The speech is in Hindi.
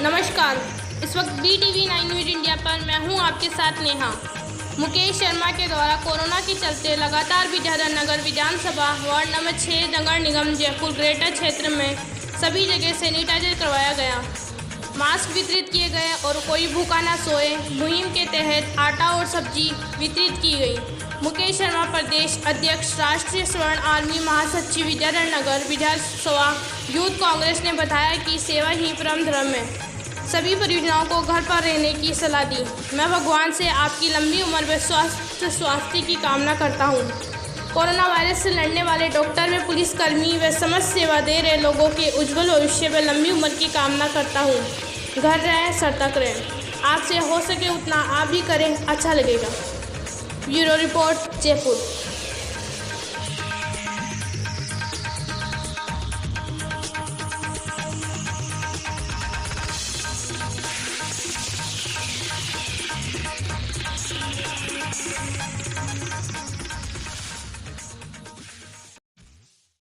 नमस्कार। इस वक्त BTV 9 न्यूज़ इंडिया पर मैं हूं आपके साथ नेहा। मुकेश शर्मा के द्वारा कोरोना के चलते लगातार विद्याधर नगर विधानसभा वार्ड नंबर 6 नगर निगम जयपुर ग्रेटर क्षेत्र में सभी जगह सैनिटाइजर करवाया गया, मास्क वितरित किए गए और कोई भूखा ना सोए मुहिम के तहत आटा और सब्जी वितरित की गई। मुकेश शर्मा प्रदेश अध्यक्ष राष्ट्रीय स्वर्ण आर्मी महासचिव विद्याधर नगर विधानसभा यूथ कांग्रेस ने बताया कि सेवा ही परम धर्म है। सभी परियोजनाओं को घर पर रहने की सलाह दी। मैं भगवान से आपकी लंबी उम्र व स्वास्थ्य की कामना करता हूँ। कोरोना वायरस से लड़ने वाले डॉक्टर व पुलिसकर्मी व समस्त सेवा दे रहे लोगों के उज्जवल भविष्य व लंबी उम्र की कामना करता हूँ। घर रहें, सतर्क रहें। आपसे हो सके उतना आप भी करें, अच्छा लगेगा। Bureau report, Jaipur.